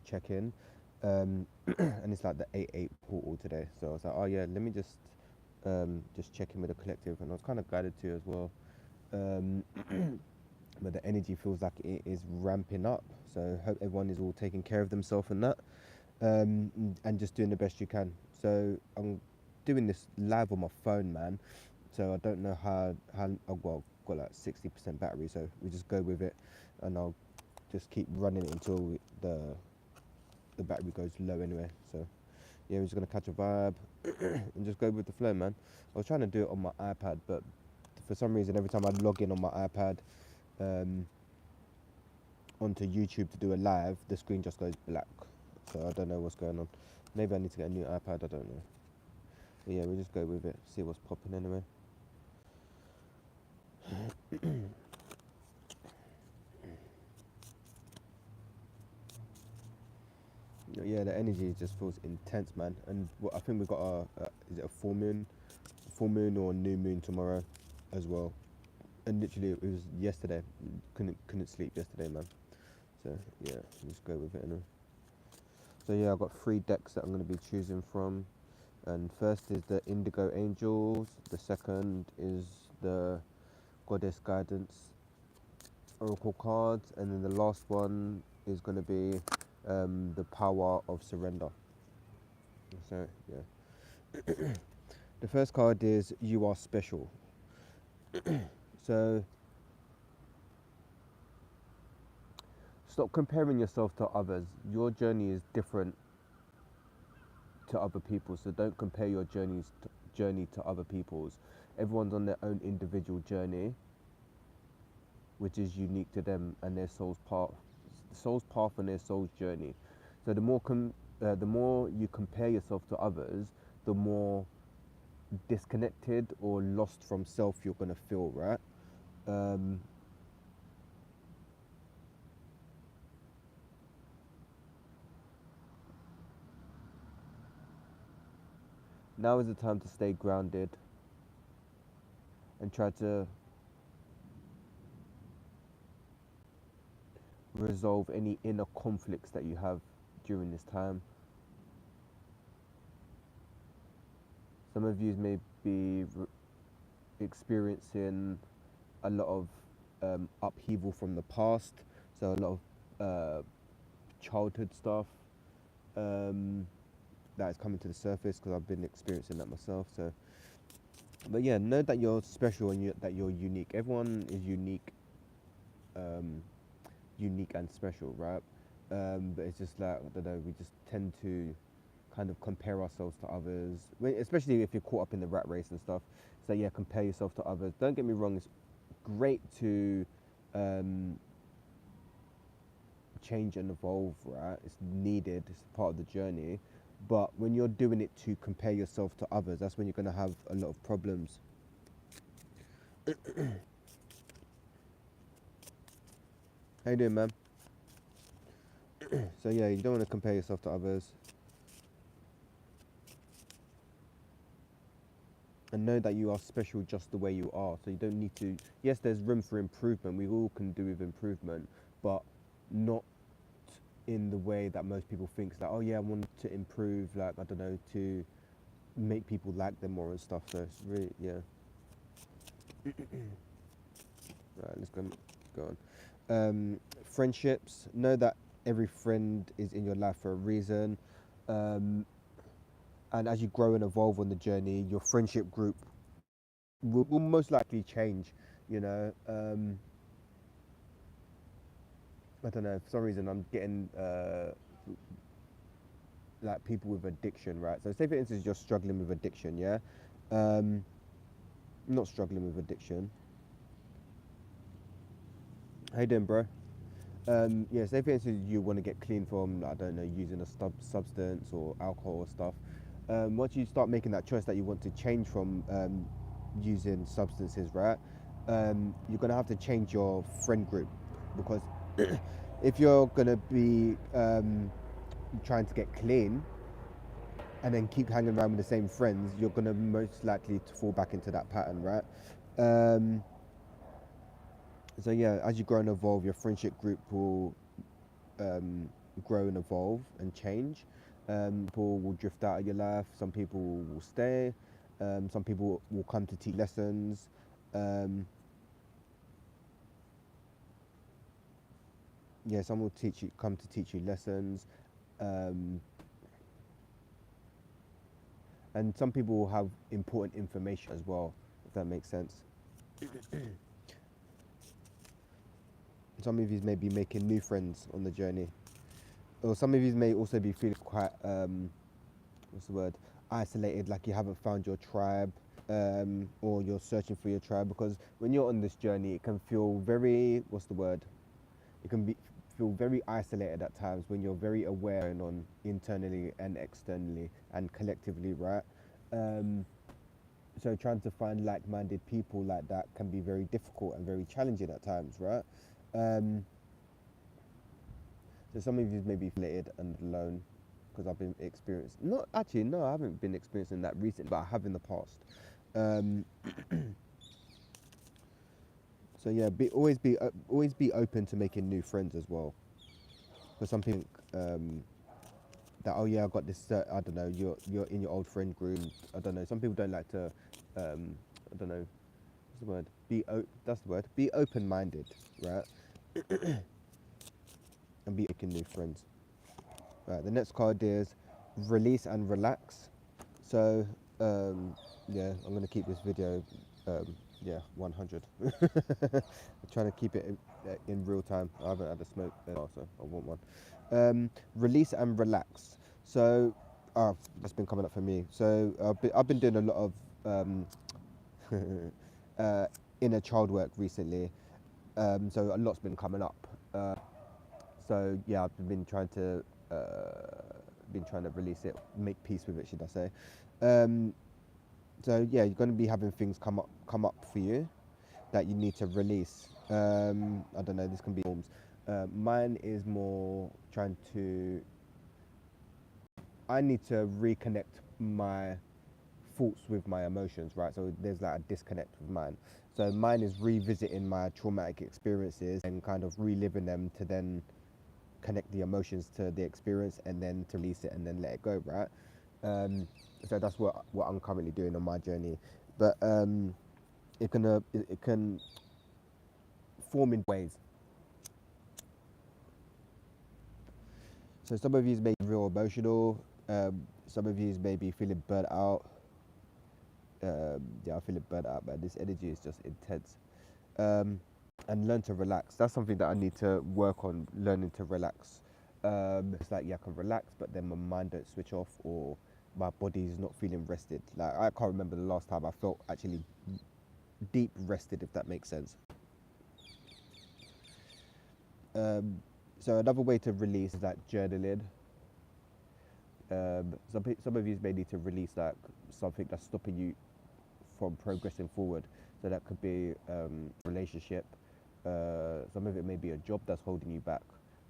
check in, and it's like the 8-8 portal today. So I was like, oh yeah, let me just check in with the collective, and I was kind of guided to as well. Um, but the energy feels like it is ramping up. So hope everyone is all taking care of themselves and that, and just doing the best you can. So I'm doing this live on my phone, man. So I don't know how oh, well, I've got like 60% battery, so we just go with it, and I'll just keep running it until the battery goes low anyway. So yeah, we're just gonna catch a vibe and just go with the flow, man. I was trying to do it on my iPad, but for some reason, every time I log in on my iPad um, onto YouTube to do a live, the screen just goes black. So I don't know what's going on. Maybe I need to get a new iPad. I don't know. But yeah, we'll just go with it. See what's popping anyway. Yeah, the energy just feels intense, man. And I think we got is it a full moon or new moon tomorrow, as well. And literally, it was yesterday. Couldn't sleep yesterday, man. So yeah, just go with it anyway. So yeah, I've got 3 decks that I'm going to be choosing from. And first is the Indigo Angels. The second is the Goddess Guidance Oracle cards, and then the last one is going to be the Power of Surrender. So yeah, the first card is You Are Special. So stop comparing yourself to others. Your journey is different to other people, so don't compare your journey to other people's. Everyone's on their own individual journey, which is unique to them and their soul's path and their soul's journey. So the more you compare yourself to others, the more disconnected or lost from self you're gonna feel, right? Um, Now is the time to stay grounded and try to resolve any inner conflicts that you have during this time. Some of you may be experiencing a lot of upheaval from the past, so a lot of childhood stuff that is coming to the surface because I've been experiencing that myself. So, but yeah, know that you're special and that you're unique. Everyone is um, unique and special, right? But it's just like I don't know. We just tend to kind of compare ourselves to others, especially if you're caught up in the rat race and stuff. So yeah, compare yourself to others. Don't get me wrong; it's great to um, change and evolve, right? It's needed. It's part of the journey. But when you're doing it to compare yourself to others, that's when you're going to have a lot of problems. How you doing, man? So yeah, you don't want to compare yourself to others, and know that you are special just the way you are. So you don't need to. Yes, there's room for improvement. We all can do with improvement, but not in the way that most people think. It's like, oh yeah, I want to improve. Like I don't know, to make people like them more and stuff. So it's really yeah. Right, let's go on. Friendships. Know that every friend is in your life for a reason, um, and as you grow and evolve on the journey, your friendship group will most likely change. You know, I don't know. For some reason, I'm getting like people with addiction, right? So, say for instance, you're struggling with addiction, yeah. Um, Not struggling with addiction. How you doing, bro? Yeah, say for instance you want to get clean from, I don't know, using a substance or alcohol or stuff. Once you start making that choice that you want to change from using substances, right? You're gonna have to change your friend group because if you're gonna be trying to get clean and then keep hanging around with the same friends, you're gonna most likely to fall back into that pattern, right? Um, so yeah, as you grow and evolve, your friendship group will um, grow and evolve and change. People will drift out of your life. Some people will stay. Some people will come to teach lessons. Um, yeah, some will come to teach you lessons. Um, and some people will have important information as well, if that makes sense. Some of you may be making new friends on the journey, or some of you may also be feeling quite what's the word, isolated, like you haven't found your tribe, or you're searching for your tribe. Because when you're on this journey, it can feel very, what's the word, it can feel very isolated at times when you're very aware and on internally and externally and collectively, right? um, so trying to find like-minded people like that can be very difficult and very challenging at times, right? um, so some of you may be isolated and alone, because I've been experienced, not actually, no, I haven't been experiencing that recently, but I have in the past. um, so yeah, always be open to making new friends as well. For something, that, oh yeah, I got this. I don't know. You're in your old friend group. I don't know. Some people don't like to. I don't know. What's the word? That's the word. Be open-minded, right? And be making new friends. Right. The next card is release and relax. So yeah, I'm gonna keep this video. Yeah, 100. I'm trying to keep it in real time. I haven't had a smoke, so I want one. Release and relax. So, that's been coming up for me. So I've been doing a lot of uh, inner child work recently. So a lot's been coming up. So yeah, I've been trying to release it, make peace with it, should I say? Um, so yeah, you're going to be having things come up for you that you need to release. I don't know. This can be forms. Mine is more trying to. I need to reconnect my thoughts with my emotions, right? So there's like a disconnect with mine. So mine is revisiting my traumatic experiences and kind of reliving them to then connect the emotions to the experience and then to release it and then let it go, right? So that's what I'm currently doing on my journey. But it can form in ways. So some of you may be real emotional. Some of you may be feeling burnt out. Yeah, I feel it burnt out, man. This energy is just intense. And learn to relax. That's something that I need to work on, learning to relax. It's like, yeah, I can relax, but then my mind don't switch off, or my body is not feeling rested. Like, I can't remember the last time I felt actually deep rested, if that makes sense. So another way to release is like journaling. Some of you may need to release like something that's stopping you from progressing forward. So that could be relationship. Some of it may be a job that's holding you back.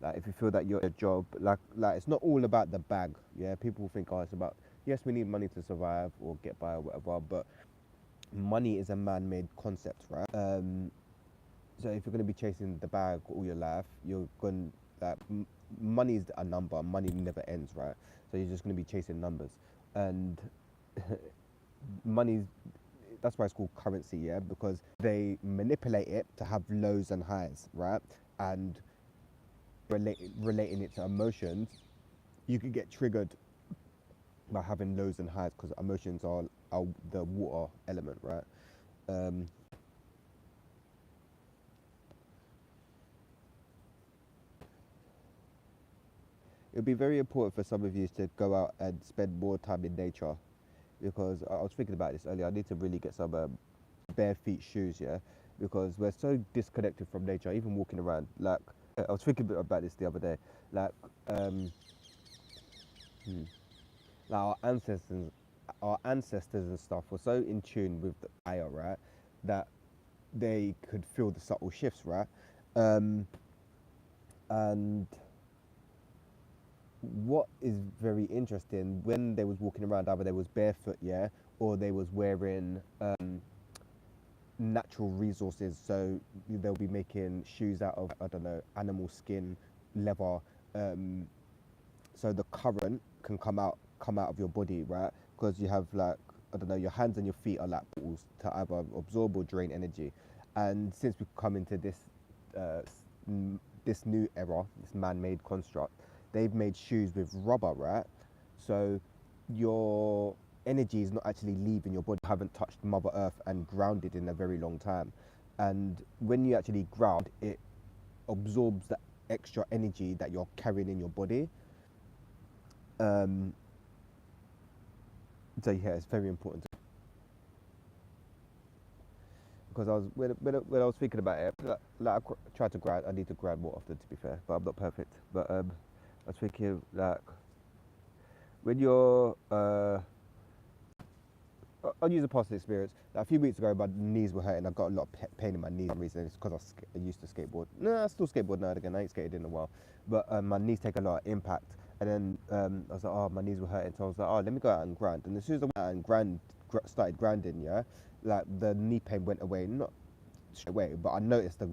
Like if you feel that you're a job, like it's not all about the bag. Yeah, people think, oh, it's about, yes, we need money to survive or get by or whatever, but money is a man-made concept, right? So if you're going to be chasing the bag all your life, you're going that money is a number. Money never ends, right? So you're just going to be chasing numbers, and money. That's why it's called currency, yeah, because they manipulate it to have lows and highs, right? And relating it to emotions, you could get triggered by having lows and highs because emotions are the water element, right? Um, it would be very important for some of you to go out and spend more time in nature, because I was thinking about this earlier. I need to really get some bare feet shoes, yeah, because we're so disconnected from nature. Even walking around, like I was thinking about this the other day, like um, hmm, like our ancestors and stuff were so in tune with the fire, right, that they could feel the subtle shifts, right, um, and what is very interesting, when they was walking around, either they was barefoot, yeah, or they was wearing natural resources. So they'll be making shoes out of, I don't know, animal skin, leather, so the current can come out of your body, right? Because you have like, I don't know, your hands and your feet are like portals to either absorb or drain energy. And since we've come into uh, this new era, this man-made construct, they've made shoes with rubber, right? So your energy is not actually leaving your body. You haven't touched Mother Earth and grounded in a very long time. And when you actually ground, it absorbs the extra energy that you're carrying in your body. Um, so yeah, it's very important. Because I was when I was thinking about it, like I try to grind. I need to grind more often, to be fair, but I'm not perfect. But I was thinking like when you're I'll use a past experience. Like a few weeks ago, my knees were hurting. I got a lot of pain in my knees. For some reason, it's because I used to skateboard. No, I still skateboard now and again. I ain't skated in a while, but my knees take a lot of impact. And then I was like, oh, my knees were hurting. So I was like, oh, let me go out and grind. And as soon as I went out and started grinding, yeah, like the knee pain went away. Not straight away, but I noticed a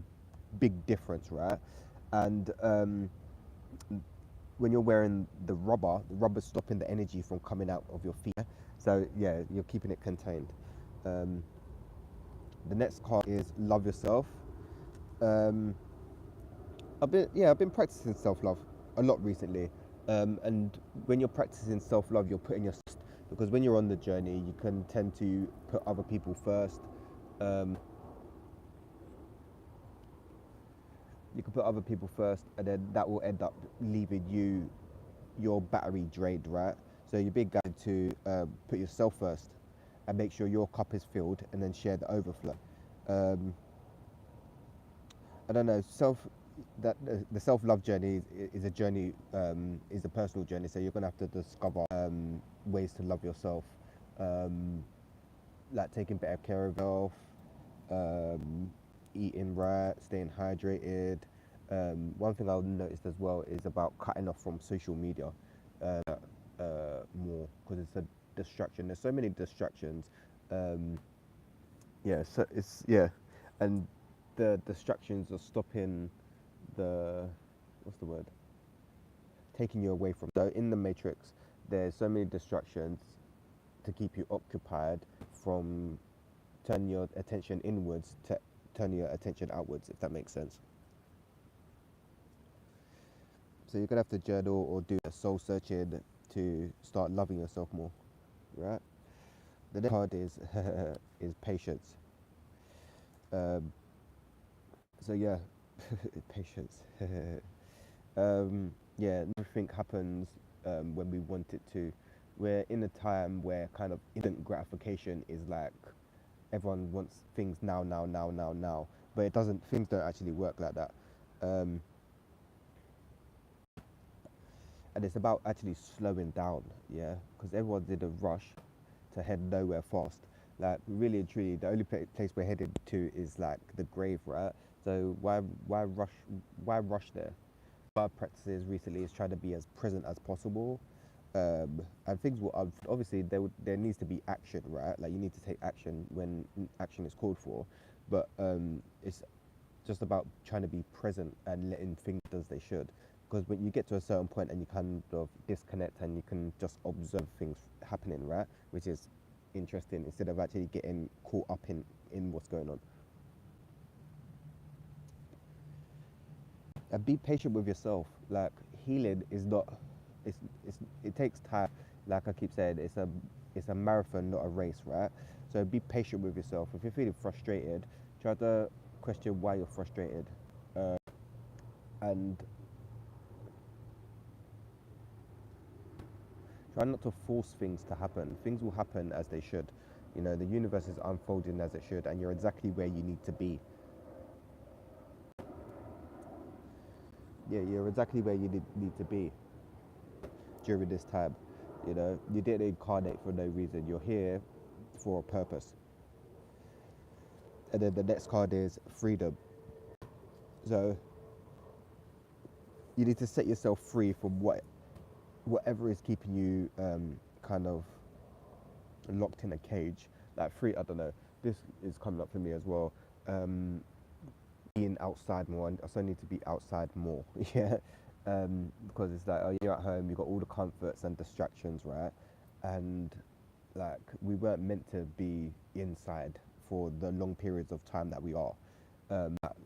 big difference, right? And when you're wearing the rubber's stopping the energy from coming out of your feet. So yeah, you're keeping it contained. Um, the next card is love yourself. Um, I've been practicing self love a lot recently. And when you're practicing self love, you're putting yourself, because when you're on the journey, you can tend to put other people first. Um, you can put other people first, and then that will end up leaving your battery drained, right? So you're being guided to put yourself first and make sure your cup is filled, and then share the overflow. Um, I don't know, the self love journey is a journey, is a personal journey. So you're gonna have to discover ways to love yourself, um, like taking better care of yourself, um, eating right, staying hydrated. One thing I've noticed as well is about cutting off from social media more, because it's a distraction. There's so many distractions. Um, yeah, so it's yeah, and the distractions are stopping the what's the word? Taking you away from. So in the Matrix, there's so many distractions to keep you occupied from turning your attention inwards to turning your attention outwards, if that makes sense. So you're gonna have to journal or do a soul searching to start loving yourself more, right? The next card is is patience. Um, so yeah, patience. Yeah, nothing happens when we want it to. We're in a time where kind of instant gratification is like everyone wants things now, now, now, now, now. But it doesn't. Things don't actually work like that. Um, and it's about actually slowing down, yeah, because everyone's in a rush to head nowhere fast. Like really and truly, the only place we're headed to is like the grave, right? So why rush there? Our practices recently is trying to be as present as possible, and things will obviously there needs to be action, right? Like you need to take action when action is called for, but it's just about trying to be present and letting things as they should. Because when you get to a certain point and you kind of disconnect and you can just observe things happening, right? Which is interesting instead of actually getting caught up in what's going on. And be patient with yourself. Like healing is not, it's, it takes time. Like I keep saying, it's a marathon, not a race, right? So be patient with yourself. If you're feeling frustrated, try to question why you're frustrated, and try not to force things to happen. Things will happen as they should. You know, the universe is unfolding as it should, and you're exactly where you need to be. Yeah, you're exactly where you need to be during this time. You know, you didn't incarnate for no reason. You're here for a purpose. And then the next card is freedom. So you need to set yourself free from whatever is keeping you kind of locked in a cage. Like free, I don't know. This is coming up for me as well. Um, Being outside more. I also need to be outside more. Yeah. because it's like, oh, you're at home, you've got all the comforts and distractions, right? And like we weren't meant to be inside for the long periods of time that we are.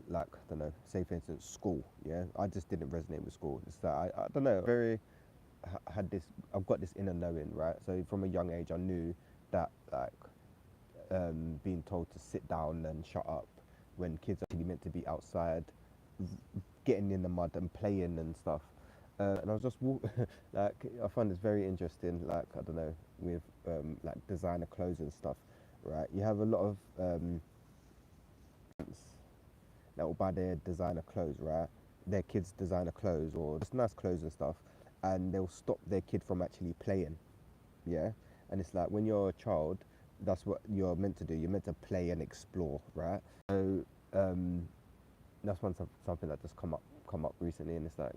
Like I don't know, say for instance, school. Yeah, I just didn't resonate with school. It's that I don't know, very had this. I've got this inner knowing, right? So from a young age, I knew that like being told to sit down and shut up when kids are actually meant to be outside, getting in the mud and playing and stuff. And I was just like I find this very interesting. Like I don't know with like designer clothes and stuff, right? You have a lot of that will buy their designer clothes, right? Their kids' designer clothes or just nice clothes and stuff, and they'll stop their kid from actually playing, yeah. And it's like when you're a child, that's what you're meant to do. You're meant to play and explore, right? So that's something that just come up recently, and it's like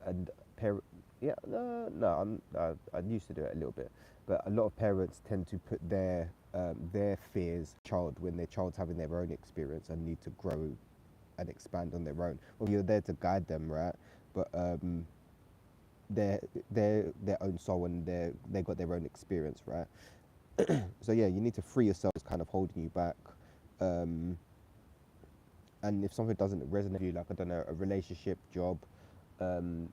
and parent yeah no I used to do it a little bit, but a lot of parents tend to put their fears child when their child's having their own experience and need to grow and expand on their own. Well, you're there to guide them, right? But they're their own soul and they got their own experience, right? So yeah, you need to free yourself. It's kind of holding you back. Um, and if something doesn't resonate with you, like I don't know, a relationship, job, um,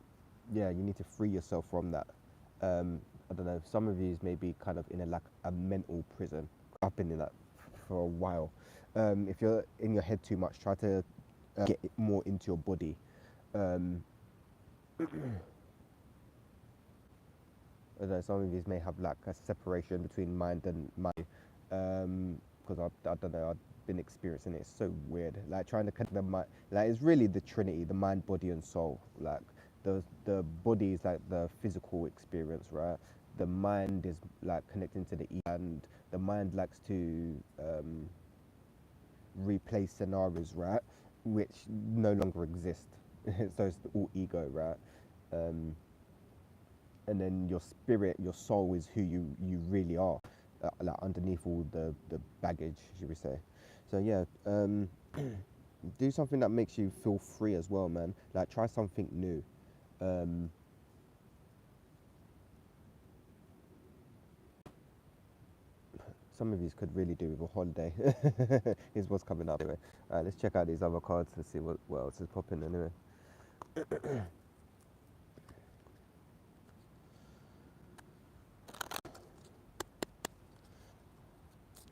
yeah, you need to free yourself from that. I don't know. Some of you may be kind of in a mental prison. I've been in that for a while. If you're in your head too much, try to get it more into your body. Um, I don't know, some of you may have like a separation between mind and mind. Because I don't know, I've been experiencing it. It's so weird. Like trying to connect the mind, like it's really the Trinity, the mind, body, and soul. Like the body is like the physical experience, right? The mind is like connecting to the and the mind likes to replay scenarios, right, which no longer exist. So it's all ego, right? Um, and then your spirit, your soul is who you really are, like underneath all the baggage, should we say? So yeah, do something that makes you feel free as well, man. Like try something new. Um, some of these could really do with a holiday. Here's what's coming up anyway. All right, let's check out these other cards to see what else is popping anyway.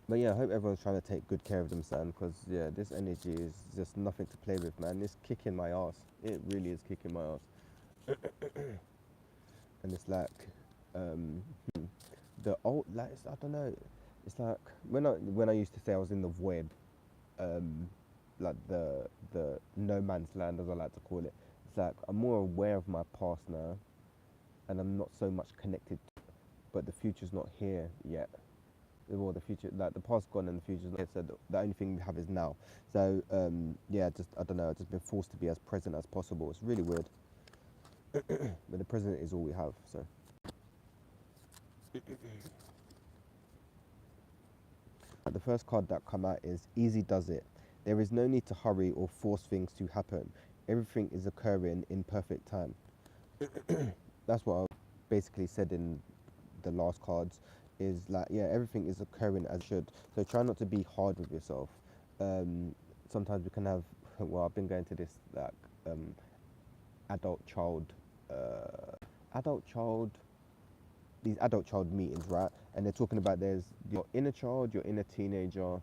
But yeah, I hope everyone's trying to take good care of themselves because yeah, this energy is just nothing to play with, man. It's kicking my ass. It really is kicking my ass. And it's like um, the old, like I don't know. It's like when I used to say I was in the void, um, like the no man's land as I like to call it. It's like I'm more aware of my past now, and I'm not so much connected. But the future's not here yet. Well, the future, like the past gone and the future's not here. So the only thing we have is now. So yeah, just I don't know. I've just been forced to be as present as possible. It's really weird, but the present is all we have. So the first card that come out is easy does it. There is no need to hurry or force things to happen. Everything is occurring in perfect time. That's what I basically said in the last cards. Is like yeah, everything is occurring as it should. So try not to be hard with yourself. Um, sometimes we can have. Well, I've been going to this like um, adult child, adult child these adult child meetings, right? And they're talking about there's your inner child, your inner teenager,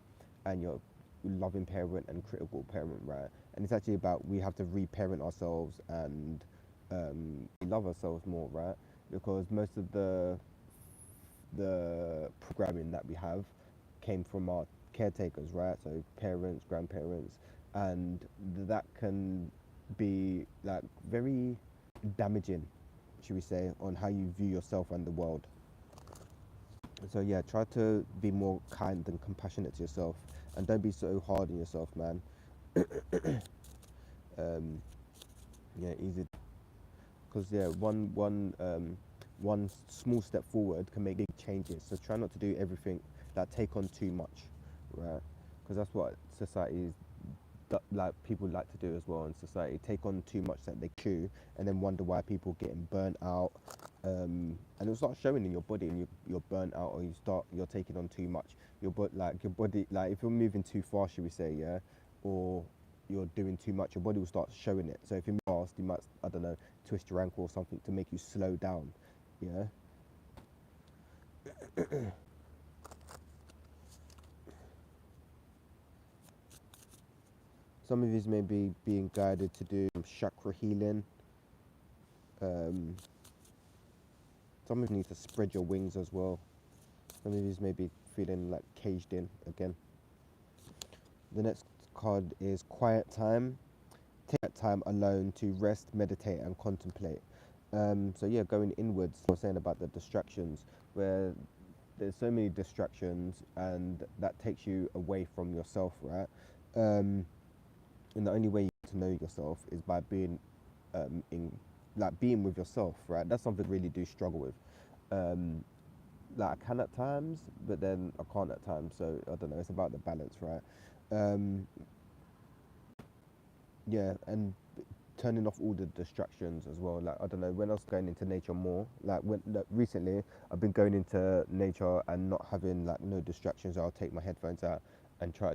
and your loving parent and critical parent, right? And it's actually about we have to reparent ourselves and love ourselves more, right? Because most of the programming that we have came from our caretakers, right? So parents, grandparents, and that can be like very damaging, should we say, on how you view yourself and the world. So yeah, try to be more kind and compassionate to yourself, and don't be so hard on yourself, man. Um, yeah, easy. Because yeah, one small step forward can make big changes. So try not to do everything that take on too much, right? Because that's what society like people like to do as well in society, take on too much that they chew, and then wonder why people getting burnt out, and it'll start showing in your body, and you're burnt out, or you're taking on too much. Your body, like if you're moving too fast, should we say, yeah, or you're doing too much, your body will start showing it. So if you move fast, you might, I don't know, twist your ankle or something to make you slow down, yeah. Some of you may be being guided to do chakra healing. Um, some of you need to spread your wings as well. Some of you may be feeling like caged in again. The next card is quiet time. Take that time alone to rest, meditate, and contemplate. So yeah, going inwards. I was saying about the distractions, where there's so many distractions, and that takes you away from yourself, right? Um, and the only way you get to know yourself is by being in like being with yourself, right? That's something I really do struggle with. Um, like I can at times, but then I can't at times. So I don't know. It's about the balance, right? Um, yeah, and turning off all the distractions as well. Like I don't know, when I was going into nature more, like recently, I've been going into nature and not having like no distractions. I'll take my headphones out and try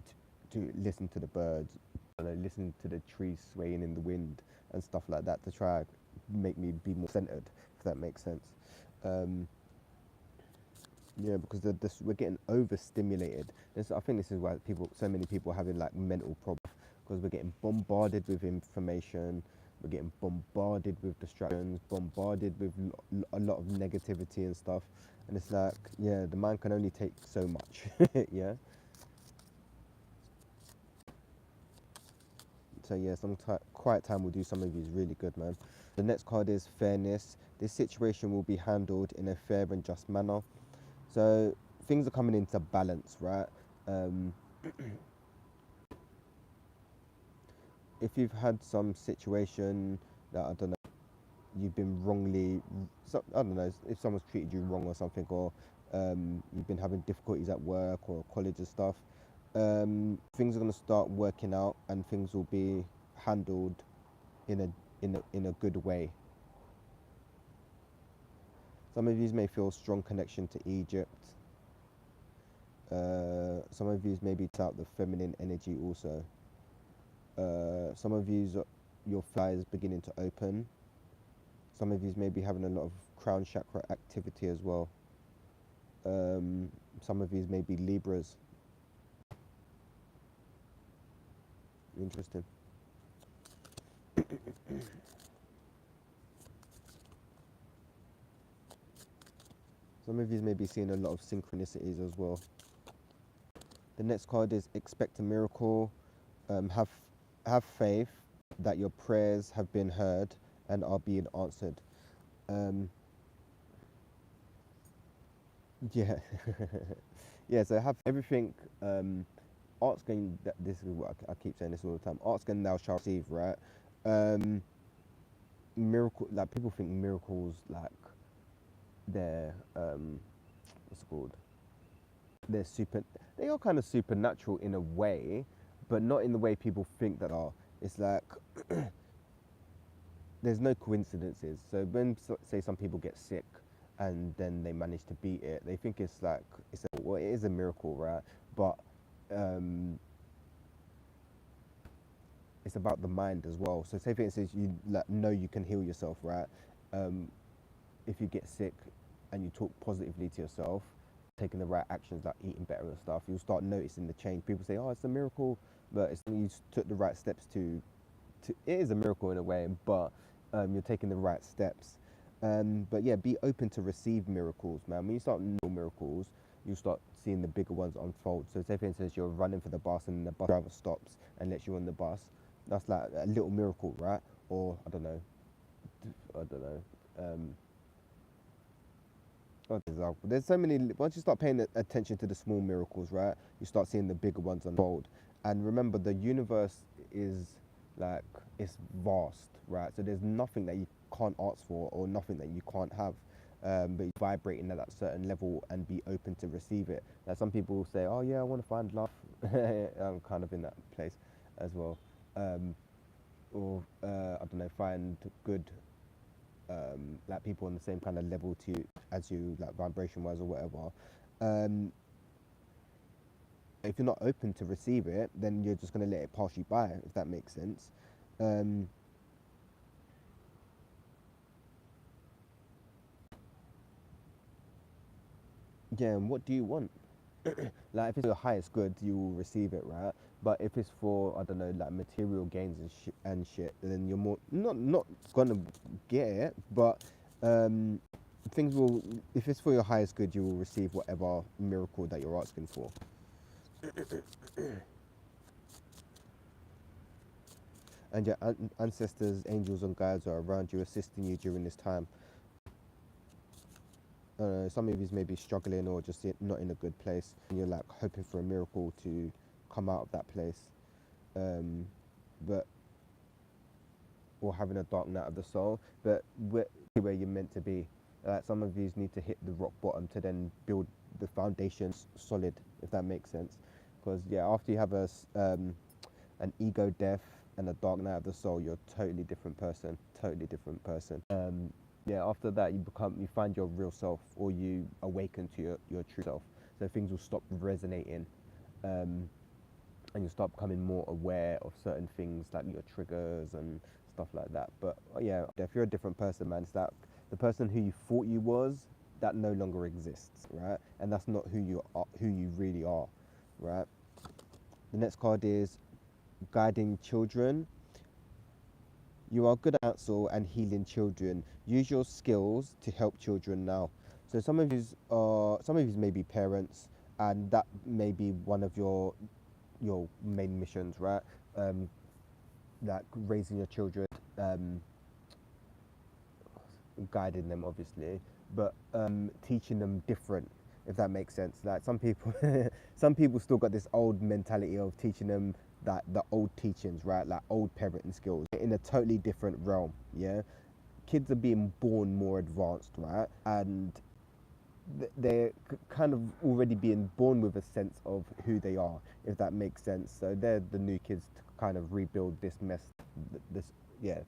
to listen to the birds, I don't know, listen to the trees swaying in the wind and stuff like that to try make me be more centered, if that makes sense. Um, yeah, because we're getting overstimulated. I think this is why so many people are having like mental problems, because we're getting bombarded with information, we're getting bombarded with distractions, bombarded with a lot of negativity and stuff, and it's like, yeah, the mind can only take so much. Yeah. So yeah, quiet time will do some of you is really good, man. The next card is fairness. This situation will be handled in a fair and just manner. So things are coming into balance, right? Um, if you've had some situation that, I don't know, you've been wrongly, I don't know, if someone's treated you wrong or something, or you've been having difficulties at work or college and stuff, things are going to start working out, and things will be handled in a good way. Some of you may feel a strong connection to Egypt. Some of you maybe out the feminine energy also. Some of you, your fire is beginning to open. Some of you may be having a lot of crown chakra activity as well. Some of you may be Libras. Interesting. Some of you may be seeing a lot of synchronicities as well. The next card is expect a miracle. Have faith that your prayers have been heard and are being answered. Um, yeah, yeah. So have everything. Art's going. This is what I keep saying this all the time. Art's going, thou shalt receive. Right. Um, miracle. Like people think miracles like they're what's it called? They're super. They are kind of supernatural in a way, but not in the way people think that are. It's like there's no coincidences. So when say some people get sick and then they manage to beat it, they think it's like well, it is a miracle, right? But um, it's about the mind as well. So say for instance, you like, know you can heal yourself, right? Um, if you get sick and you talk positively to yourself, taking the right actions like eating better and stuff, you'll start noticing the change. People say, "Oh, it's a miracle," but it's when you took the right steps it is a miracle in a way, but you're taking the right steps. But yeah, be open to receive miracles, man. When you start knowing miracles, you start seeing the bigger ones unfold. So say for instance, you're running for the bus and the bus driver stops and lets you on the bus. That's like a little miracle, right? Or I don't know. For example, there's so many. Once you start paying attention to the small miracles, right, you start seeing the bigger ones unfold. And remember, the universe is like it's vast, right? So there's nothing that you can't ask for or nothing that you can't have. But you vibrating at that certain level and be open to receive it. Now, some people say, "Oh yeah, I want to find love." I'm kind of in that place as well. um, or I don't know, find good like people on the same kind of level to you as you, like vibration wise or whatever. Um, if you're not open to receive it, then you're just gonna let it pass you by, if that makes sense. Um, yeah, and what do you want? Like if it's your highest good, you will receive it, right? But if it's for, I don't know, like material gains and shit, then you're more not gonna get it. But um, things will, if it's for your highest good, you will receive whatever miracle that you're asking for. And your ancestors, angels, and guides are around you, assisting you during this time. Some of you may be struggling or just not in a good place, and you're like hoping for a miracle to come out of that place. Um, but or having a dark night of the soul, but where you're meant to be. Like some of you need to hit the rock bottom to then build the foundations solid, if that makes sense. Because yeah, after you have an ego death and a dark night of the soul, you're a totally different person, totally different person. Yeah, after that you find your real self, or you awaken to your true self. So things will stop resonating. Um, and you start becoming more aware of certain things like your triggers and stuff like that. But yeah, if you're a different person, man, it's that the person who you thought you was, that no longer exists, right? And that's not who you really are, right? The next card is guiding children. You are good at counsel and healing children. Use your skills to help children now. So some of you may be parents, and that may be one of your main missions, right? Um, like raising your children, um, guiding them, obviously, but teaching them different, if that makes sense. Like some people, some people still got this old mentality of teaching them that the old teachings, right? Like old parenting skills in a totally different realm. Yeah, kids are being born more advanced, right? And they're kind of already being born with a sense of who they are, if that makes sense. So they're the new kids to kind of rebuild this mess. This, yeah,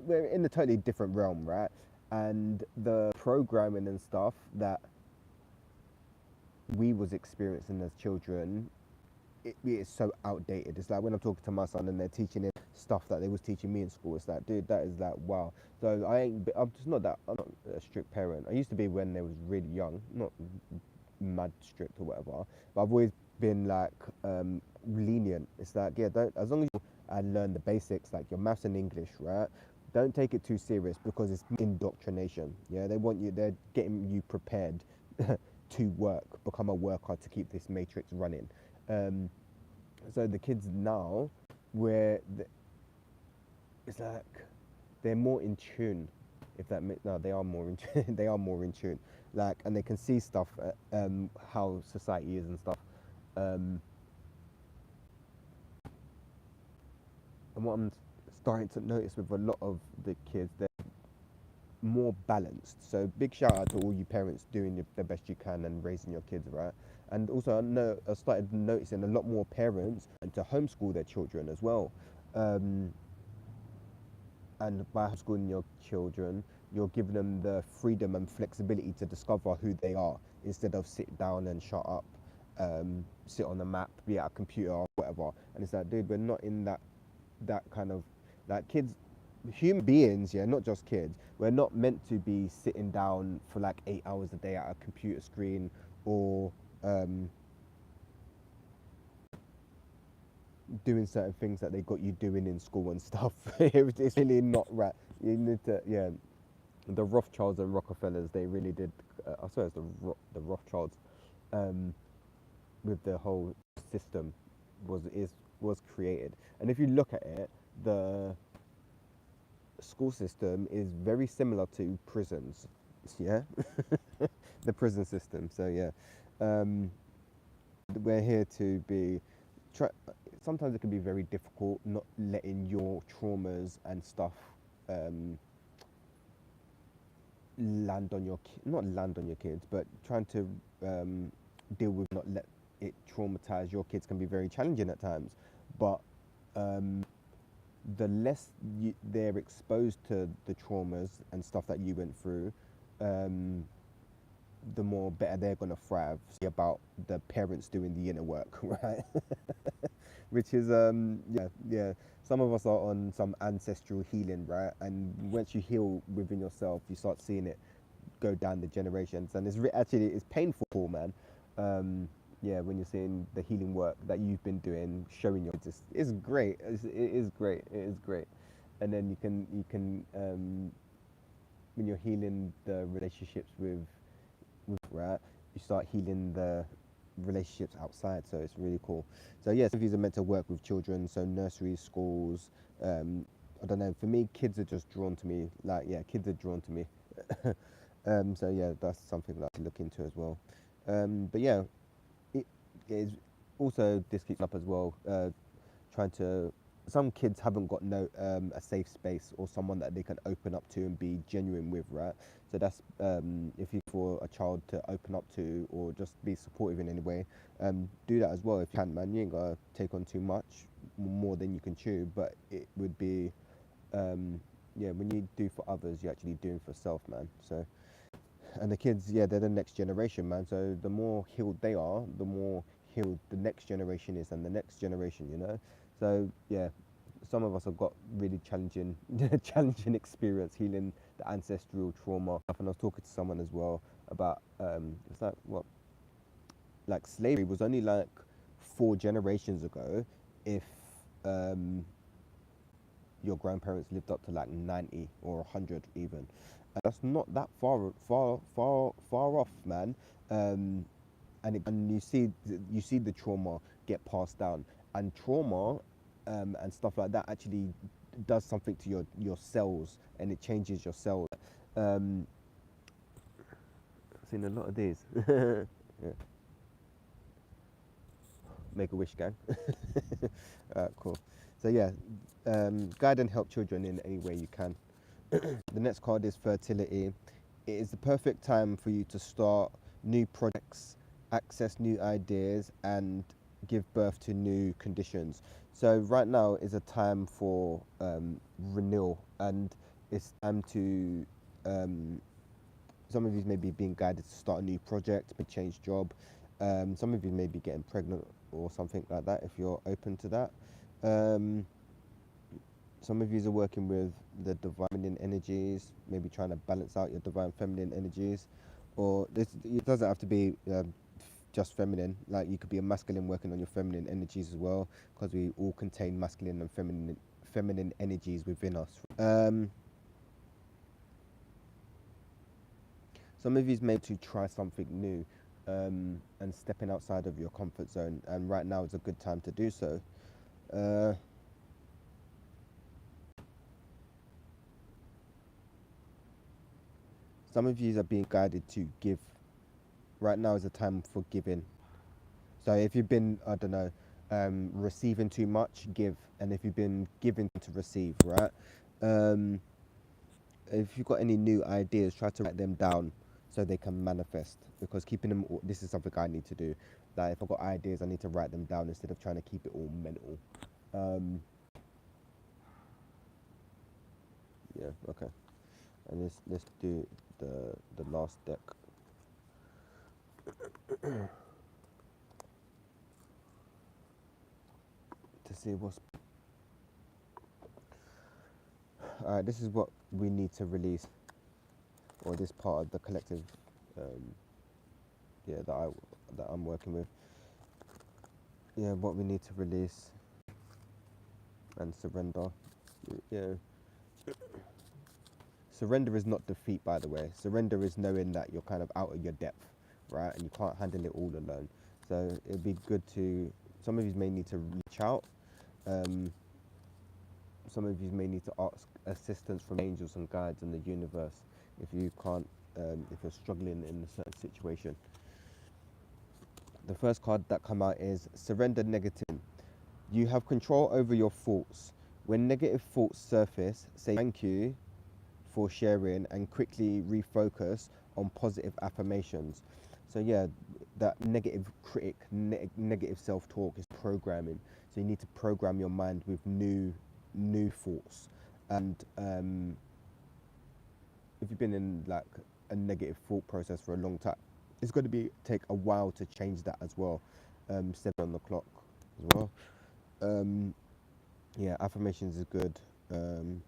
we're in a totally different realm, right? And the programming and stuff that we was experiencing as children, it is so outdated. It's like when I'm talking to my son and they're teaching him stuff that they was teaching me in school. It's like, dude, that is like, wow. So I'm just not that. I'm not a strict parent. I used to be when they was really young, not mad strict or whatever. But I've always been like lenient. It's like, yeah, don't, as long as you and learn the basics, like your maths and English, right? Don't take it too serious because it's indoctrination. Yeah, they want you. They're getting you prepared to work, become a worker to keep this matrix running. Um, so the kids now, where it's like they're more in tune. If that no, they are more in tune. They are more in tune. Like, and they can see stuff, how society is and stuff. Um, and what I'm starting to notice with a lot of the kids, they're more balanced. So big shout out to all you parents doing the best you can and raising your kids, right? And also, I started noticing a lot more parents and to homeschool their children as well. Um, and by homeschooling your children, you're giving them the freedom and flexibility to discover who they are instead of sit down and shut up, sit on the map, be at a computer or whatever. And it's like, dude, we're not in that kind of like kids, human beings, yeah, not just kids. We're not meant to be sitting down for like 8 hours a day at a computer screen or um, doing certain things that they got you doing in school and stuff. It's really not right. You need to, yeah. The Rothschilds and Rockefellers, they really did. I swear it's the Rothschilds, um, with the whole system was created. And if you look at it, the school system is very similar to prisons. Yeah, the prison system. So yeah, um, we're here to be. Try, sometimes it can be very difficult not letting your traumas and stuff um, not land on your kids, but trying to deal with not let it traumatize your kids can be very challenging at times. But the less they're exposed to the traumas and stuff that you went through, um, the more better they're gonna thrive. See about the parents doing the inner work, right? Which is yeah. Some of us are on some ancestral healing, right? And once you heal within yourself, you start seeing it go down the generations, and actually it's painful, man. Yeah, when you're seeing the healing work that you've been doing, showing your, it's great. It is great. It is great. And then you can when you're healing the relationships with right, you start healing the relationships outside. So it's really cool. So yeah, some of these are meant to work with children, so nurseries, schools. I don't know. For me, kids are just drawn to me. Like yeah, kids are drawn to me. So yeah, that's something that I can look into as well. But yeah, it is also this keeps up as well. Trying to some kids haven't got no a safe space or someone that they can open up to and be genuine with, right? So that's if you for a child to open up to or just be supportive in any way, do that as well if you can, man. You ain't gotta take on too much more than you can chew, but it would be yeah, when you do for others, you're actually doing for self, man. So and the kids, yeah, they're the next generation, man. So the more healed they are, the more healed the next generation is, and the next generation, you know. So yeah, some of us have got really challenging, challenging experience healing the ancestral trauma. And I was talking to someone as well about it's like what, like slavery was only like 4 generations ago. If um, your grandparents lived up to like 90 or 100 even. That's not that far off, man. And you see the trauma get passed down, and trauma and stuff like that actually does something to your cells, and it changes your cells. Um, I've seen a lot of these. Yeah. Make a wish, gang. Cool. So yeah, guide and help children in any way you can. The next card is fertility. It is the perfect time for you to start new projects, access new ideas, and give birth to new conditions. So right now is a time for renewal, and it's time to. Some of you may be being guided to start a new project, may change job. Some of you may be getting pregnant or something like that if you're open to that. Um, some of you are working with the divine feminine energies, maybe trying to balance out your divine feminine energies, or it doesn't have to be just feminine. Like you could be a masculine working on your feminine energies as well, because we all contain masculine and feminine energies within us. Some of you may to try something new and stepping outside of your comfort zone, and right now is a good time to do so. Uh, some of you are being guided to give. Right now is a time for giving. So if you've been, I don't know, receiving too much, give. And if you've been giving to receive, right? Um, if you've got any new ideas, try to write them down so they can manifest. Because keeping them, this is something I need to do. Like if I've got ideas, I need to write them down instead of trying to keep it all mental. Um, yeah, okay. And let's do the last deck. To see what's all right. This is what we need to release, or this part of the collective, um, yeah, that I'm working with. Yeah, what we need to release and surrender. Yeah, surrender is not defeat, by the way. Surrender is knowing that you're kind of out of your depth, right, and you can't handle it all alone. So it'd be good to. Some of you may need to reach out. Um, some of you may need to ask assistance from angels and guides in the universe if you can't, if you're struggling in a certain situation. The first card that come out is surrender negative. You have control over your thoughts. When negative thoughts surface, say thank you for sharing and quickly refocus on positive affirmations. So yeah, that negative critic, negative self-talk is programming. So you need to program your mind with new new thoughts. And if you've been in like a negative thought process for a long time, it's going to be take a while to change that as well. 7 on the clock as well. Um, yeah, affirmations is good. Um,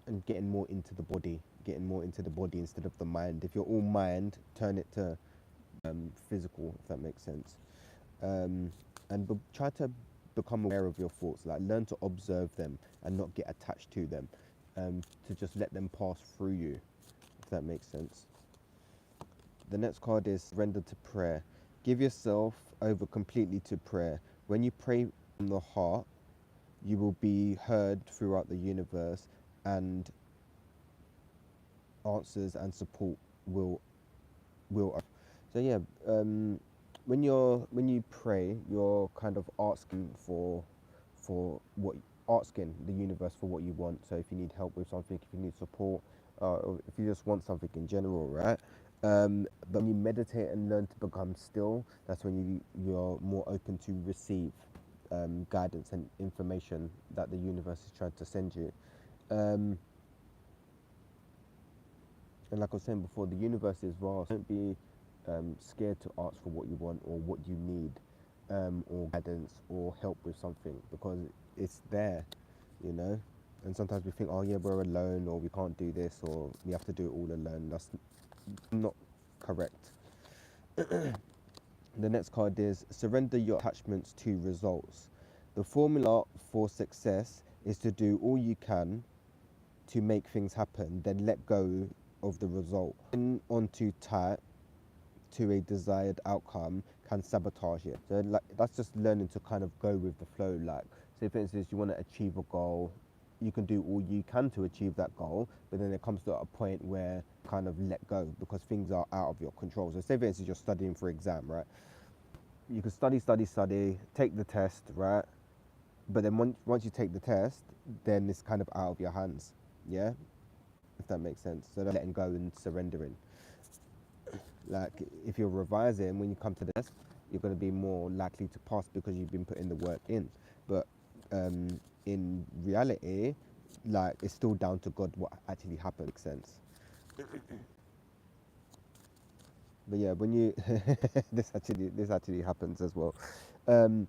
and getting more into the body instead of the mind. If you're all mind, turn it to physical, if that makes sense. Um, and try to become aware of your thoughts, like learn to observe them and not get attached to them, to just let them pass through you, if that makes sense. The next card is surrender to prayer. Give yourself over completely to prayer. When you pray from the heart, you will be heard throughout the universe, and answers and support will. So yeah, when you pray, you're kind of asking for what asking the universe for what you want. So if you need help with something, if you need support, or if you just want something in general, right? But when you meditate and learn to become still, that's when you're more open to receive guidance and information that the universe is trying to send you. Um, and like I was saying before, the universe is vast. Don't be scared to ask for what you want or what you need, or guidance or help with something, because it's there, you know. And sometimes we think, oh yeah, we're alone, or we can't do this, or we have to do it all alone. That's not correct. The next card is surrender your attachments to results. The formula for success is to do all you can to make things happen, then let go of the result. And on too tight to a desired outcome can sabotage it. So like that's just learning to kind of go with the flow. Like, say for instance, you want to achieve a goal, you can do all you can to achieve that goal, but then it comes to a point where kind of let go because things are out of your control. So say for instance you're studying for exam, right? You can study, take the test, right? But then once you take the test, then it's kind of out of your hands. Yeah, if that makes sense. So letting go and surrendering. Like if you're revising, when you come to the test, you're going to be more likely to pass because you've been putting the work in. But in reality, like it's still down to God what actually happened. Makes sense. But yeah, when you this actually happens as well. Um,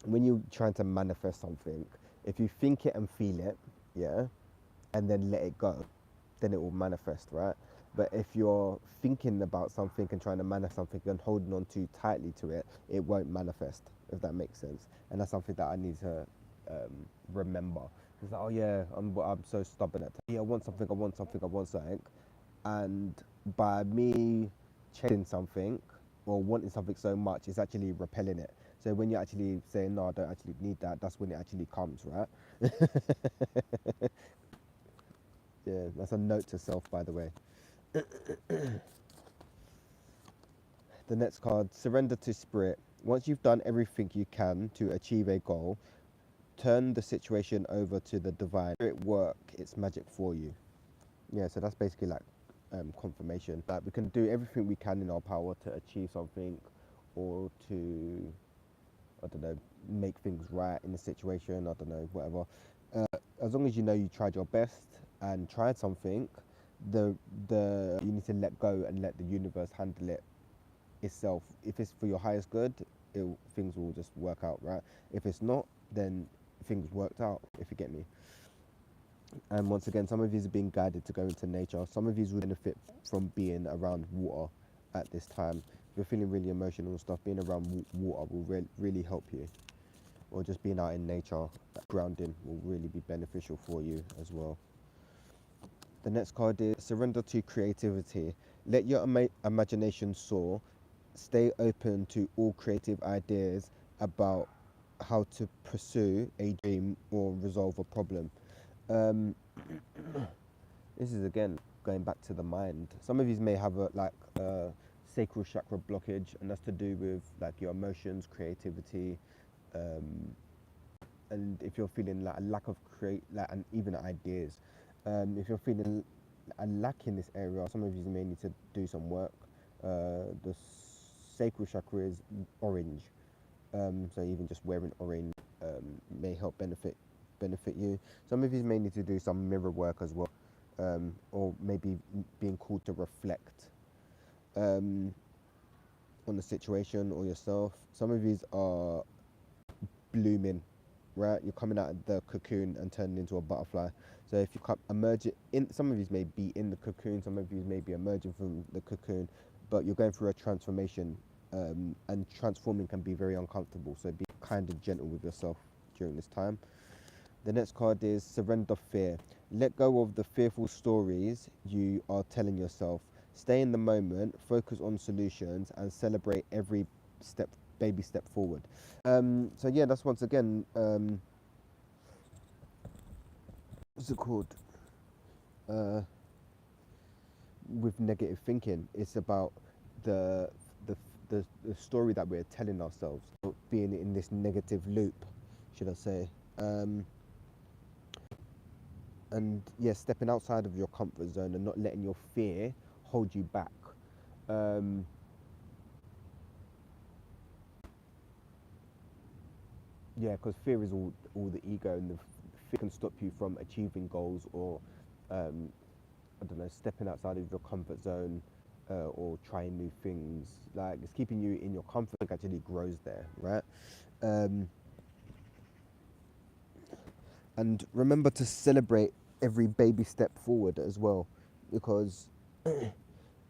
when you're trying to manifest something, if you think it and feel it, yeah, and then let it go, then it will manifest, right? But if you're thinking about something and trying to manifest something and holding on too tightly to it, it won't manifest, if that makes sense. And that's something that I need to remember. It's like, oh yeah, I'm so stubborn at times. Yeah, I want something. And by me chasing something or wanting something so much, it's actually repelling it. So when you're actually saying, no, I don't actually need that, that's when it actually comes, right? Yeah, that's a note to self, by the way. The next card, surrender to spirit. Once you've done everything you can to achieve a goal, turn the situation over to the divine. Spirit work its magic for you. Yeah, so that's basically like confirmation that we can do everything we can in our power to achieve something, or to, I don't know, make things right in a situation. I don't know, whatever. As long as you know you tried your best and tried something, the you need to let go and let the universe handle it itself. If it's for your highest good, things will just work out, right? If it's not, then things worked out, if you get me. And once again, some of you are being guided to go into nature. Some of you will benefit from being around water at this time. If you're feeling really emotional and stuff, being around water will really help you. Or just being out in nature, grounding will really be beneficial for you as well. The next card is surrender to creativity. Let your imagination soar. Stay open to all creative ideas about how to pursue a dream or resolve a problem. Um, this is again going back to the mind. Some of you may have a sacral chakra blockage, and that's to do with like your emotions, creativity, um, and if you're feeling like a lack of and even ideas. If you're feeling a lack in this area, some of you may need to do some work. The sacral chakra is orange, so even just wearing orange may help benefit you. Some of you may need to do some mirror work as well, or maybe being called to reflect on the situation or yourself. Some of these are blooming, right? You're coming out of the cocoon and turning into a butterfly. So if you come emerge in, some of these may be in the cocoon, some of these may be emerging from the cocoon, but you're going through a transformation, and transforming can be very uncomfortable. So be kind and gentle with yourself during this time. The next card is surrender fear. Let go of the fearful stories you are telling yourself. Stay in the moment, focus on solutions, and celebrate every baby step forward. So yeah, that's once again, what's it called? With negative thinking, it's about the the the story that we're telling ourselves, being in this negative loop, should I say? And yeah, stepping outside of your comfort zone and not letting your fear hold you back. Yeah, because fear is all the ego, and the fear can stop you from achieving goals, or I don't know, stepping outside of your comfort zone, or trying new things. Like, it's keeping you in your comfort zone, actually grows there, right? And remember to celebrate every baby step forward as well, because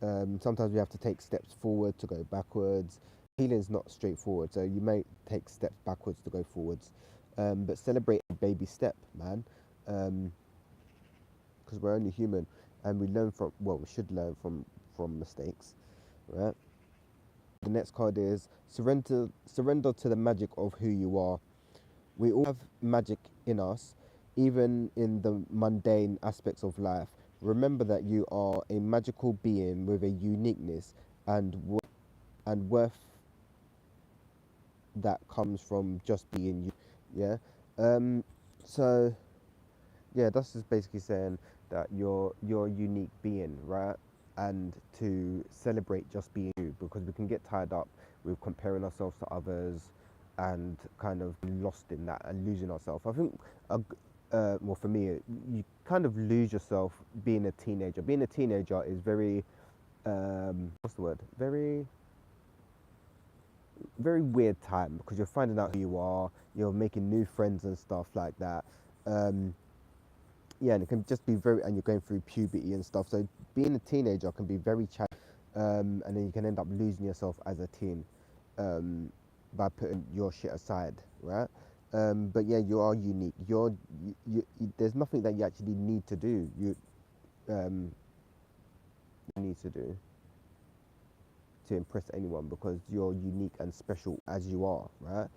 sometimes we have to take steps forward to go backwards. Healing is not straightforward, so you may take steps backwards to go forwards, but celebrate a baby step, man, because we're only human, and we learn from, well, we should learn from mistakes, right? The next card is surrender to the magic of who you are. We all have magic in us, even in the mundane aspects of life. Remember that you are a magical being with a uniqueness and worth that comes from just being you. Yeah. So yeah, that's just basically saying that you're a unique being, right? And to celebrate just being you, because we can get tied up with comparing ourselves to others and kind of lost in that and losing ourselves. I think, well, for me, you kind of lose yourself being a teenager. Being a teenager is very, what's the word? Very weird time, because you're finding out who you are, you're making new friends and stuff like that. Yeah, and it can just be very, and you're going through puberty and stuff. So being a teenager can be very challenging, and then you can end up losing yourself as a teen, by putting your shit aside, right? But yeah, you are unique. There's nothing that you actually need to do. Um, need to do to impress anyone, because you're unique and special as you are, right?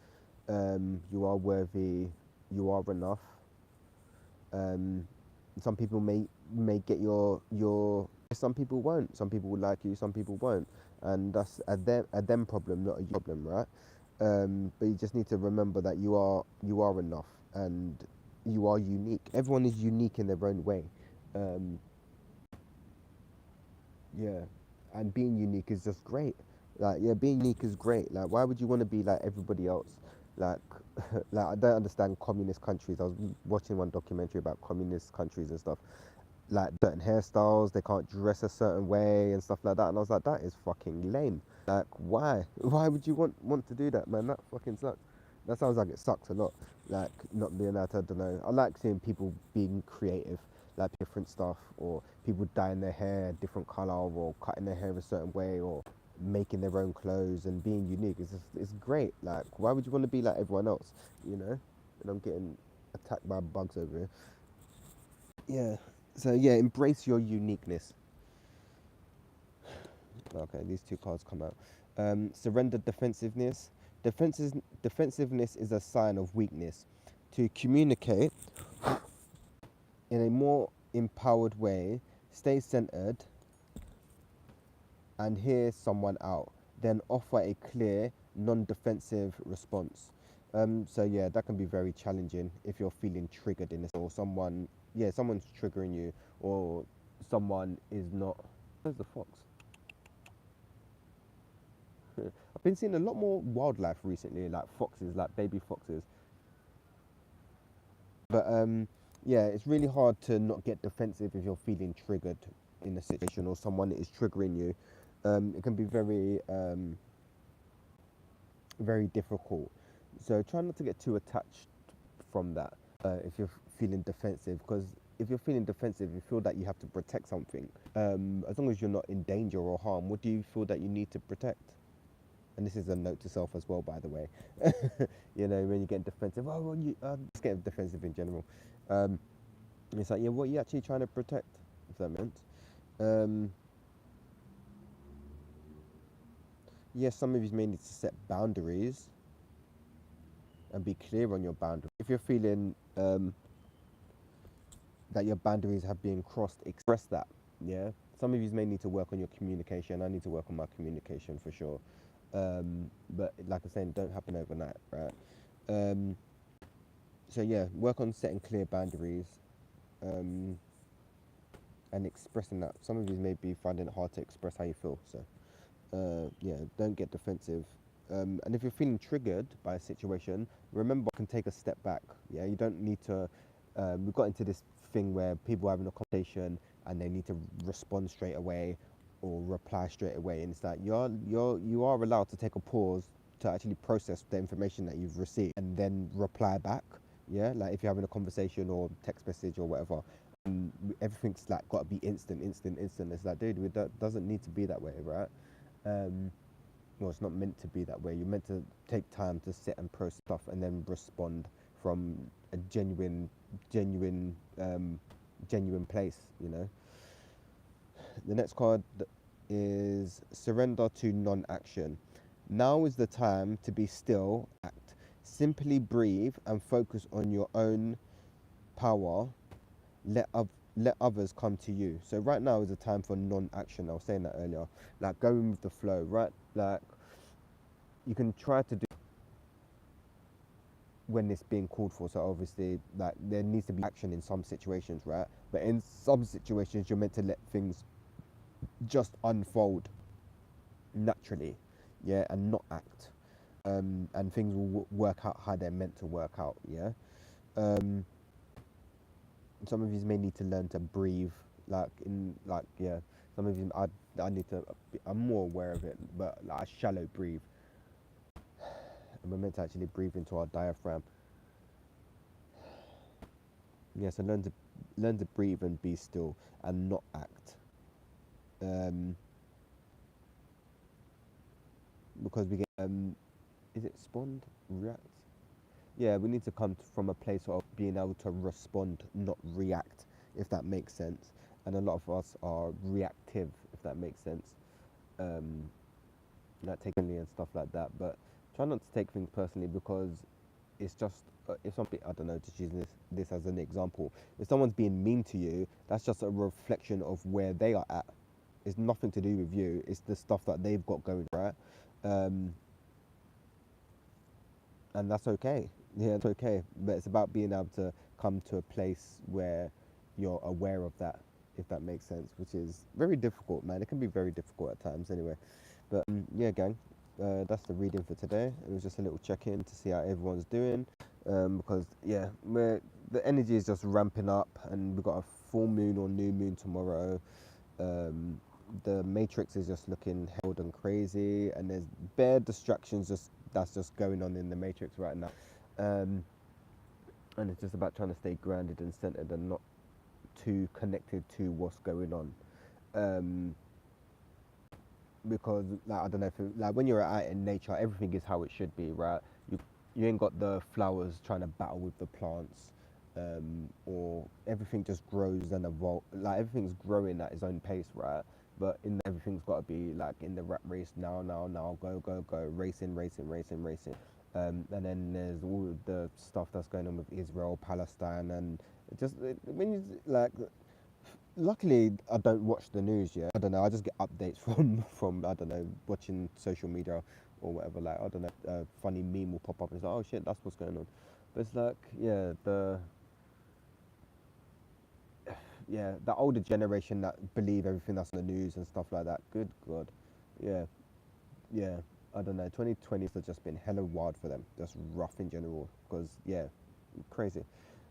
You are worthy. You are enough. Um, some people may get your. Some people won't. Some people will like you. Some people won't, and that's a them problem, not a you problem, right? But you just need to remember that you are enough, and you are unique. Everyone is unique in their own way. Um, yeah, and being unique is just great. Like, yeah, being unique is great. Like, why would you want to be like everybody else? Like, like, I don't understand communist countries. I was watching one documentary about communist countries and stuff. Like, certain hairstyles, they can't dress a certain way and stuff like that. And I was like, that is fucking lame. Like, why? Why would you want to do that, man? That fucking sucks. That sounds like it sucks a lot. Like, not being able to, I don't know. I like seeing people being creative, like different stuff, or people dyeing their hair a different color, or cutting their hair a certain way, or making their own clothes and being unique. It's great. Like, why would you want to be like everyone else? You know? And I'm getting attacked by bugs over here. Yeah. So yeah, embrace your uniqueness. Okay, these two cards come out. Surrender defensiveness. Defensiveness is a sign of weakness. To communicate in a more empowered way, stay centered and hear someone out. Then offer a clear, non-defensive response. So yeah, that can be very challenging if you're feeling triggered in this, or someone, yeah, someone's triggering you, or someone is not. Where's the fox? I've been seeing a lot more wildlife recently, like foxes, like baby foxes. But yeah, it's really hard to not get defensive if you're feeling triggered in a situation or someone is triggering you. It can be very difficult. So try not to get too attached from that if you're feeling defensive, because if you're feeling defensive, you feel that you have to protect something. As long as you're not in danger or harm, what do you feel that you need to protect? And this is a note to self as well, by the way. You know, when you get defensive, oh, well, you just get defensive in general. Um, it's like, yeah, what are you actually trying to protect? If that meant. Um, yes, some of you may need to set boundaries and be clear on your boundaries. If you're feeling that your boundaries have been crossed, express that. Yeah. Some of you may need to work on your communication. I need to work on my communication for sure. But like I said, don't happen overnight, right? Um, so yeah, work on setting clear boundaries um, and expressing that. Some of you may be finding it hard to express how you feel. So yeah, don't get defensive. And if you're feeling triggered by a situation, remember, you can take a step back. Yeah, you don't need to. We got into this thing where people are having a conversation and they need to respond straight away or reply straight away, and it's like you are allowed to take a pause to actually process the information that you've received and then reply back. Yeah, like if you're having a conversation or text message or whatever, everything's like got to be instant, instant, instant. It's like, dude, that doesn't need to be that way, right? Um, well, it's not meant to be that way. You're meant to take time to sit and process stuff and then respond from a genuine, genuine place. You know. The next card is surrender to non-action. Now is the time to be still, act. Simply breathe and focus on your own power. Let of let others come to you. So right now is a time for non-action. I was saying that earlier, like going with the flow, right? Like you can try to do when it's being called for. So obviously, like there needs to be action in some situations, right? But in some situations, you're meant to let things just unfold naturally, yeah, and not act. And things will work out how they're meant to work out, yeah. Um, some of you may need to learn to breathe, yeah. Some of you, I need to. I'm more aware of it, but like a shallow breathe. And we're meant to actually breathe into our diaphragm. Yeah, so learn to breathe and be still and not act. Um, because we get is it respond, react? Yeah, we need to come from a place of being able to respond, not react, if that makes sense. And a lot of us are reactive, if that makes sense. Um, like taking and stuff like that. But try not to take things personally, because it's just if something, I don't know, just using this as an example, if someone's being mean to you, that's just a reflection of where they are at. It's nothing to do with you. It's the stuff that they've got going, right? Um, and that's okay. Yeah, it's okay. But it's about being able to come to a place where you're aware of that, if that makes sense, which is very difficult, man. It can be very difficult at times, anyway. But yeah, gang, that's the reading for today. It was just a little check-in to see how everyone's doing, because yeah, the energy is just ramping up, and we've got a full moon or new moon tomorrow. Um, the matrix is just looking held and crazy, and there's bare distractions that's just going on in the matrix right now. Um, and it's just about trying to stay grounded and centered and not too connected to what's going on. Um, because like I don't know if like when you're out in nature, everything is how it should be, right? You ain't got the flowers trying to battle with the plants, or everything just grows and evolves. Like everything's growing at its own pace, right? But everything's got to be like in the rat race now, now, now, go, go, go, racing, racing, racing, racing. And then there's all of the stuff that's going on with Israel, Palestine, and when you like luckily I don't watch the news yet. I don't know. I just get updates from I don't know, watching social media or whatever. Like I don't know, a funny meme will pop up and it's like, oh shit, that's what's going on. But it's like, the older generation that believe everything that's on the news and stuff like that. Good God, yeah, yeah. I don't know. 2020s have just been hella wild for them. Just rough in general. Because yeah, crazy.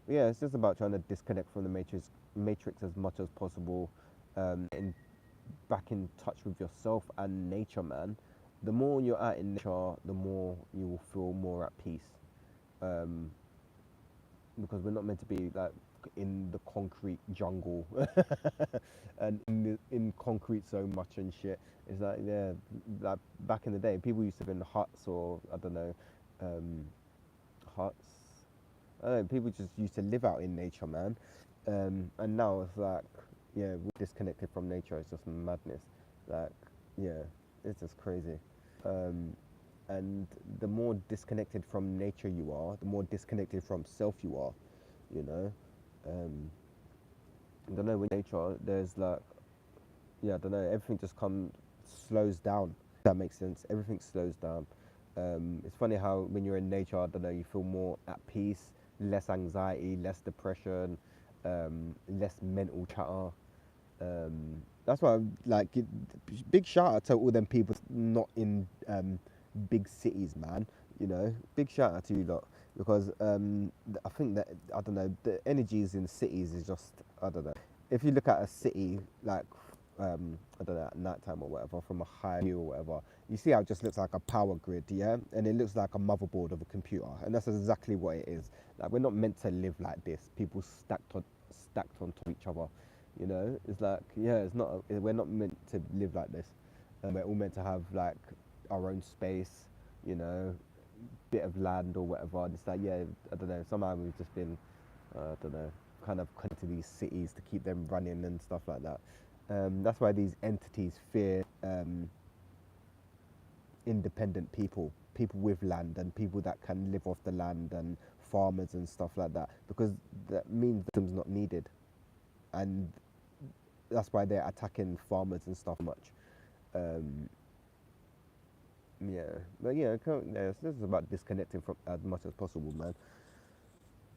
Yeah, it's just about trying to disconnect from the matrix as much as possible, and back in touch with yourself and nature, man. The more you're out in nature, the more you will feel more at peace. Um, because we're not meant to be like in the concrete jungle and in concrete so much and shit. It's like, yeah, like back in the day, people used to live in huts, or I don't know, um, huts. I don't know, people just used to live out in nature, man. And now it's like, yeah, we're disconnected from nature. It's just madness. Like, yeah, it's just crazy. Um, and the more disconnected from nature you are, the more disconnected from self you are, you know. Um, I don't know, with nature, there's like, yeah, I don't know, everything just comes, slows down. If that makes sense. Everything slows down. It's funny how when you're in nature, I don't know, you feel more at peace, less anxiety, less depression, less mental chatter. That's why I'm like, big shout out to all them people not in big cities, man. You know, big shout out to you lot, because I think that, I don't know, the energies in cities is just, I don't know. If you look at a city like, I don't know, at night time or whatever, from a high view or whatever, you see how it just looks like a power grid, yeah, and it looks like a motherboard of a computer, and that's exactly what it is. Like, we're not meant to live like this. People stacked on top of each other. You know, it's like, yeah, it's not. We're not meant to live like this. We're all meant to have like our own space. You know, bit of land or whatever. And it's like, yeah, I don't know. Somehow we've just been, I don't know, kind of connected to these cities to keep them running and stuff like that. That's why these entities fear independent people, people with land, and people that can live off the land, and farmers and stuff like that, because that means the system's not needed, and that's why they're attacking farmers and stuff much. Um, yeah, but yeah, this is about disconnecting from as much as possible, man,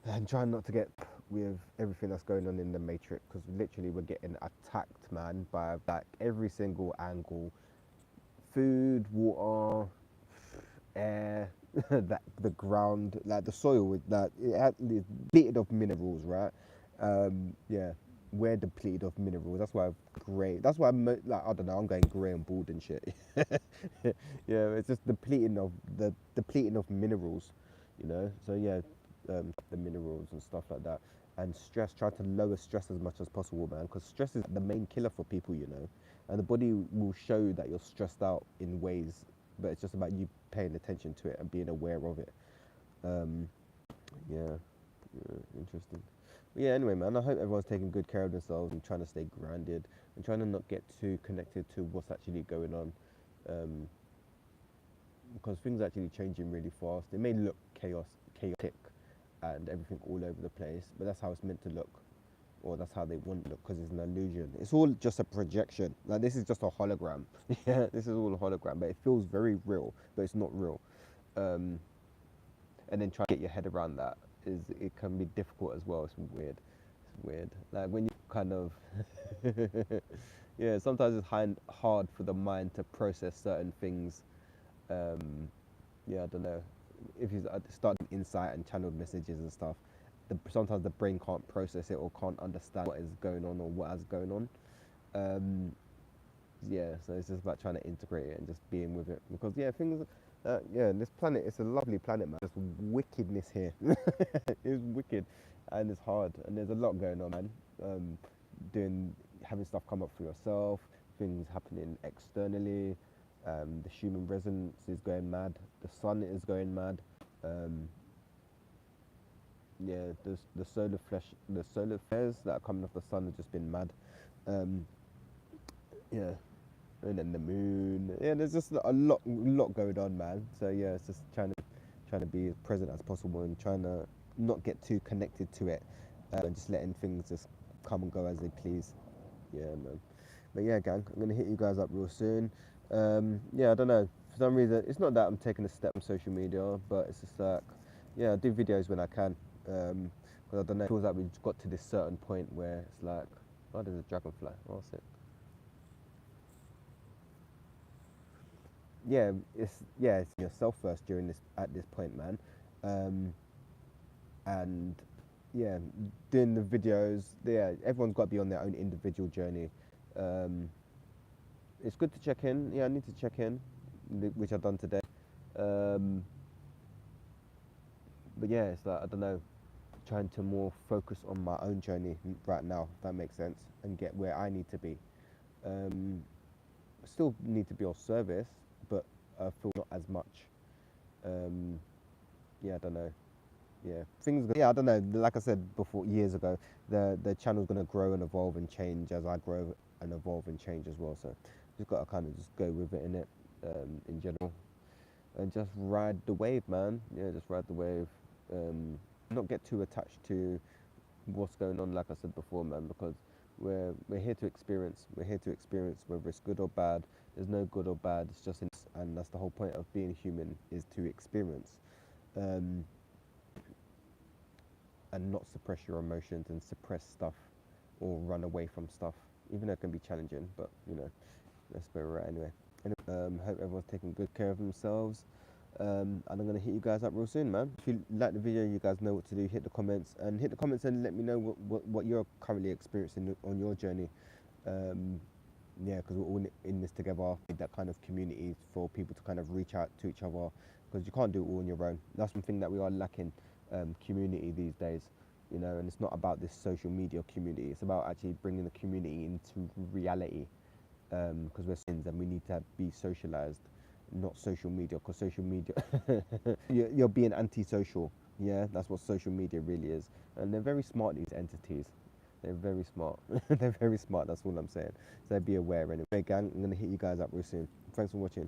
and trying not to get with everything that's going on in the matrix, because literally we're getting attacked, man, by like every single angle: food, water, air, that the ground, like the soil with that it's depleted of minerals, right? Yeah, we're depleted of minerals. That's why I'm grey. That's why like, I don't know. I'm going grey and bald and shit. Yeah, it's just depleting of minerals, you know. So yeah, the minerals and stuff like that, and stress. Try to lower stress as much as possible, man, because stress is the main killer for people, you know. And the body will show that you're stressed out in ways, but it's just about you paying attention to it and being aware of it. Um, yeah, yeah, interesting. But yeah, anyway, man, I hope everyone's taking good care of themselves and trying to stay grounded and trying to not get too connected to what's actually going on, um, because things are actually changing really fast. It may look chaotic, and everything all over the place, but that's how it's meant to look, or that's how they want to look, because it's an illusion. It's all just a projection. Like, this is just a hologram. Yeah, this is all a hologram, but it feels very real, but it's not real. Um, and then try to get your head around that, is it can be difficult as well. It's weird. It's weird. Like, when you kind of yeah, sometimes it's hard for the mind to process certain things. Um, yeah, I don't know. If you start insight and channeled messages and stuff, sometimes the brain can't process it or can't understand what is going on or what is going on. Um, yeah, so it's just about trying to integrate it and just being with it, because yeah, things. Yeah, this planet, it's a lovely planet, man. There's wickedness here. It's wicked, and it's hard, and there's a lot going on, man. Um, doing Having stuff come up for yourself, things happening externally. The human resonance is going mad. The sun is going mad. Um, yeah, the solar flares that are coming off the sun have just been mad. Um, yeah, and then the moon. Yeah, there's just lot going on, man. So yeah, it's just trying to be as present as possible and trying to not get too connected to it, and just letting things just come and go as they please. Yeah, man. But yeah, gang, I'm gonna hit you guys up real soon. Yeah, I don't know. For some reason, it's not that I'm taking a step on social media, but it's just like, yeah, I do videos when I can. Because I don't know, it feels like we've got to this certain point where it's like, oh, there's a dragonfly. Oh, sick. It's yourself first during this at this point, man. Um, and yeah, doing the videos. Yeah, everyone's got to be on their own individual journey. Um, it's good to check in. Yeah, I need to check in, which I've done today. Um, but yeah, it's like I don't know, trying to more focus on my own journey right now, if that makes sense, and get where I need to be. Um, Still need to be of service, but I feel not as much. Um, yeah, I don't know. Yeah, things. Yeah, I don't know. Like I said before, years ago, the channel's gonna grow and evolve and change as I grow and evolve and change as well. So just gotta kind of just go with it in it, in general, and just ride the wave, man. Yeah, just ride the wave. Not get too attached to what's going on. Like I said before, man, because we're here to experience. We're here to experience whether it's good or bad. There's no good or bad. It's just, and that's the whole point of being human is to experience. Um, and not suppress your emotions and suppress stuff or run away from stuff, even though it can be challenging. But that's where we're at anyway. Hope everyone's taking good care of themselves. And I'm gonna hit you guys up real soon, man. If you like the video, you guys know what to do. Hit the comments and let me know what you're currently experiencing on your journey. Um, yeah, because we're all in this together. Need that kind of community for people to kind of reach out to each other, because you can't do it all on your own. That's one thing that we are lacking, community these days. And it's not about this social media community. It's about actually bringing the community into reality, because we're sins and we need to be socialized, not social media. Because social media, you're being antisocial. Yeah, that's what social media really is. And they're very smart, these entities. They're very smart. They're very smart. That's all I'm saying. So be aware anyway. Gang, I'm gonna hit you guys up real soon. Thanks for watching.